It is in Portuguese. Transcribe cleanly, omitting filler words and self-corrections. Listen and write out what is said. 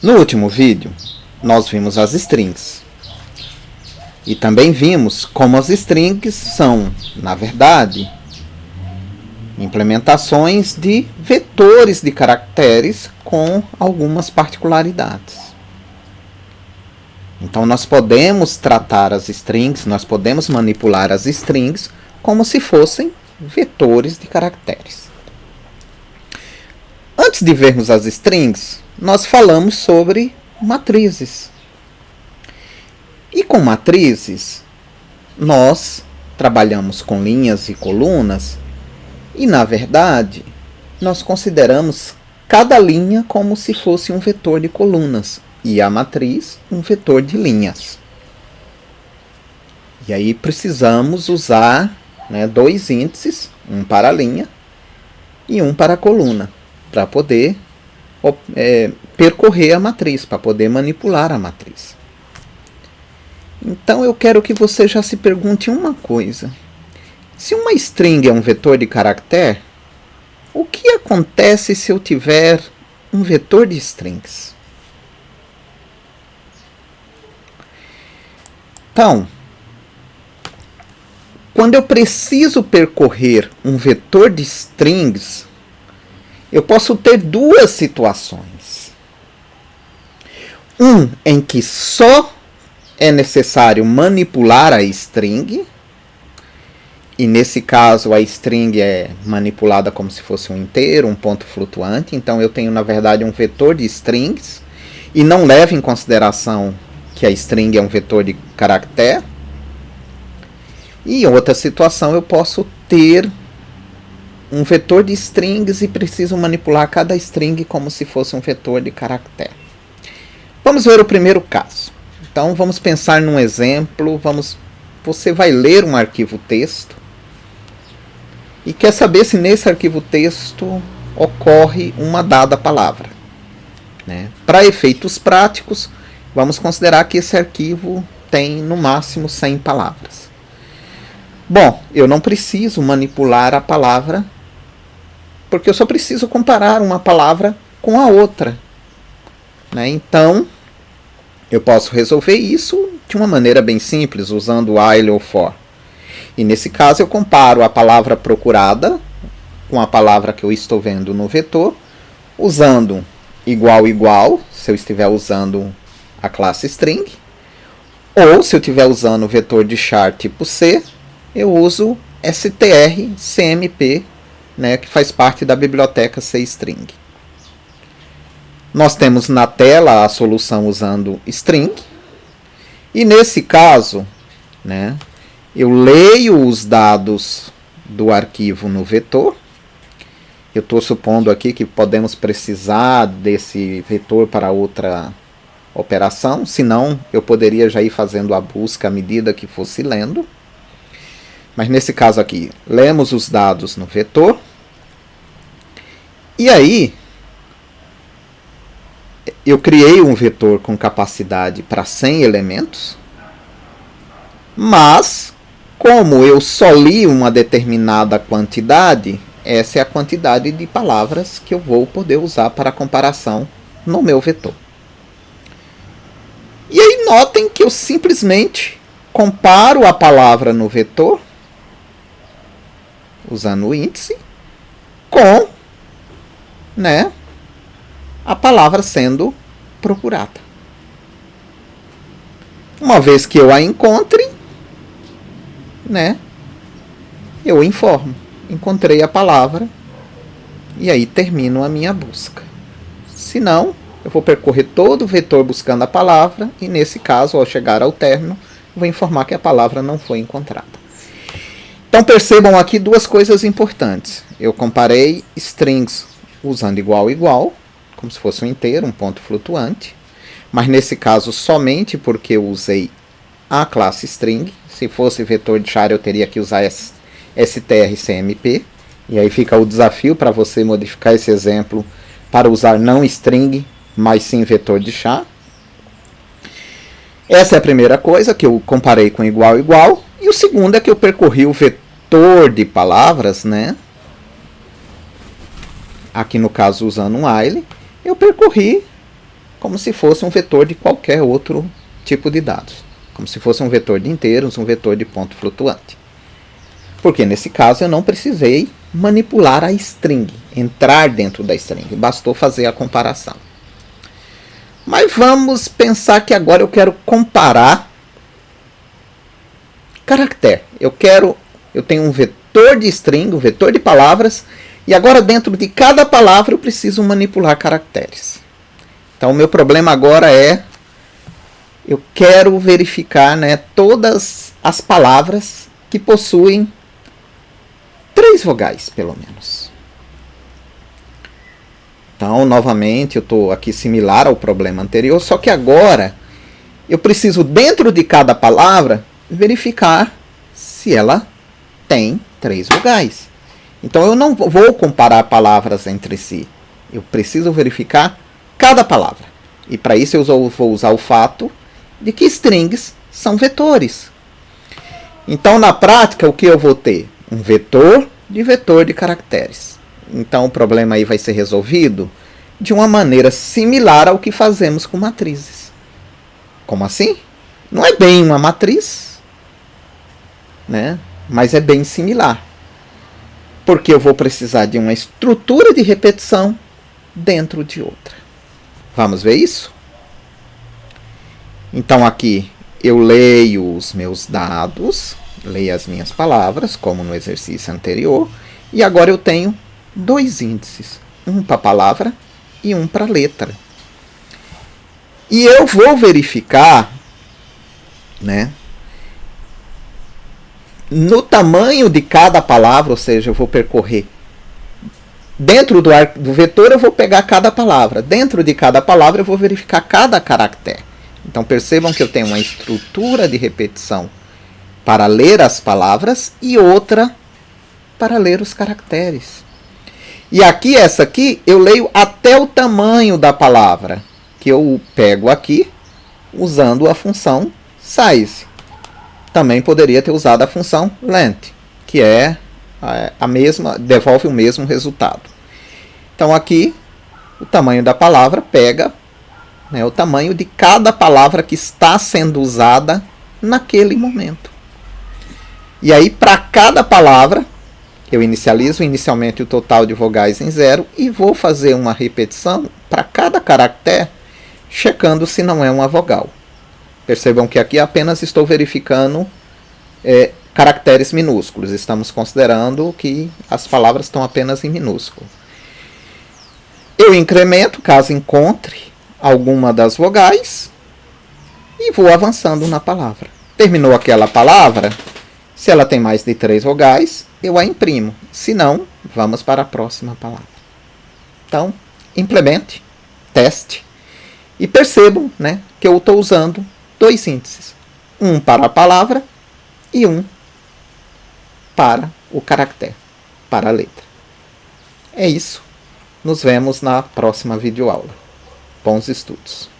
No último vídeo, nós vimos as strings. E também vimos como as strings são, na verdade, implementações de vetores de caracteres com algumas particularidades. Então nós podemos tratar as strings, nós podemos manipular as strings como se fossem vetores de caracteres. Antes de vermos as strings, nós falamos sobre matrizes. E com matrizes, nós trabalhamos com linhas e colunas e, na verdade, nós consideramos cada linha como se fosse um vetor de colunas e a matriz um vetor de linhas. E aí precisamos usar dois índices, um para a linha e um para a coluna, para poder percorrer a matriz, para poder manipular a matriz. Então eu quero que você já se pergunte uma coisa. Se uma string é um vetor de caractere, o que acontece se eu tiver um vetor de strings? Então, quando eu preciso percorrer um vetor de strings, eu posso ter duas situações. Um em que só é necessário manipular a string, e nesse caso a string é manipulada como se fosse um inteiro, um ponto flutuante. Então eu tenho, na verdade, um vetor de strings e não levo em consideração que a string é um vetor de caractere. E em outra situação eu posso ter um vetor de strings e preciso manipular cada string como se fosse um vetor de caractere. Vamos ver o primeiro caso. Então vamos pensar num exemplo. Você vai ler um arquivo texto e quer saber se nesse arquivo texto ocorre uma dada palavra. Para efeitos práticos, vamos considerar que esse arquivo tem no máximo 100 palavras. Bom, eu não preciso manipular a palavra, porque eu só preciso comparar uma palavra com a outra. Então, eu posso resolver isso de uma maneira bem simples, usando while ou for. E nesse caso eu comparo a palavra procurada com a palavra que eu estou vendo no vetor, usando igual, igual, se eu estiver usando a classe string, ou se eu estiver usando o vetor de char tipo C, eu uso strcmp, que faz parte da biblioteca CString. Nós temos na tela a solução usando string. E nesse caso, eu leio os dados do arquivo no vetor. Eu estou supondo aqui que podemos precisar desse vetor para outra operação. Senão, eu poderia já ir fazendo a busca à medida que fosse lendo. Mas nesse caso aqui, lemos os dados no vetor. E aí, eu criei um vetor com capacidade para 100 elementos, mas, como eu só li uma determinada quantidade, essa é a quantidade de palavras que eu vou poder usar para comparação no meu vetor. E aí notem que eu simplesmente comparo a palavra no vetor, usando o índice, com a palavra sendo procurada. Uma vez que eu a encontre, eu informo. Encontrei a palavra e aí termino a minha busca. Se não, eu vou percorrer todo o vetor buscando a palavra e nesse caso, ao chegar ao término, vou informar que a palavra não foi encontrada. Então percebam aqui duas coisas importantes. Eu comparei strings usando igual, igual, como se fosse um inteiro, um ponto flutuante, mas nesse caso somente porque eu usei a classe string. Se fosse vetor de char eu teria que usar strcmp, e aí fica o desafio para você modificar esse exemplo para usar não string, mas sim vetor de char. Essa é a primeira coisa, que eu comparei com igual, igual, e o segundo é que eu percorri o vetor de palavras, aqui no caso usando um while, eu percorri como se fosse um vetor de qualquer outro tipo de dados. Como se fosse um vetor de inteiros, um vetor de ponto flutuante. Porque nesse caso eu não precisei manipular a string, entrar dentro da string, bastou fazer a comparação. Mas vamos pensar que agora eu quero comparar caractere. Eu tenho um vetor de string, um vetor de palavras, e agora dentro de cada palavra eu preciso manipular caracteres. Então o meu problema agora eu quero verificar, né, todas as palavras que possuem 3 vogais, pelo menos. Então, novamente, eu estou aqui similar ao problema anterior, só que agora eu preciso, dentro de cada palavra, verificar se ela tem 3 vogais. Então, eu não vou comparar palavras entre si. Eu preciso verificar cada palavra. E para isso eu vou usar o fato de que strings são vetores. Então, na prática, o que eu vou ter? Um vetor de caracteres. Então, o problema aí vai ser resolvido de uma maneira similar ao que fazemos com matrizes. Como assim? Não é bem uma matriz, né? Mas é bem similar. Porque eu vou precisar de uma estrutura de repetição dentro de outra. Vamos ver isso? Então, aqui eu leio os meus dados, leio as minhas palavras, como no exercício anterior, e agora eu tenho 2 índices, um para a palavra e um para a letra. E eu vou verificar, né, no tamanho de cada palavra, ou seja, eu vou percorrer dentro do vetor, eu vou pegar cada palavra. Dentro de cada palavra eu vou verificar cada caractere. Então percebam que eu tenho uma estrutura de repetição para ler as palavras e outra para ler os caracteres. E aqui, essa aqui, eu leio até o tamanho da palavra, que eu pego aqui usando a função size. Também poderia ter usado a função length, que é a mesma, devolve o mesmo resultado. Então aqui, o tamanho da palavra pega, né, o tamanho de cada palavra que está sendo usada naquele momento. E aí, para cada palavra, eu inicializo inicialmente o total de vogais em 0 e vou fazer uma repetição para cada caractere, checando se não é uma vogal. Percebam que aqui apenas estou verificando caracteres minúsculos. Estamos considerando que as palavras estão apenas em minúsculo. Eu incremento, caso encontre alguma das vogais, e vou avançando na palavra. Terminou aquela palavra, se ela tem mais de 3 vogais, eu a imprimo. Se não, vamos para a próxima palavra. Então, implemente, teste, e percebam, né, que eu estou usando 2 índices. Um para a palavra e um para o caractere, para a letra. É isso. Nos vemos na próxima videoaula. Bons estudos!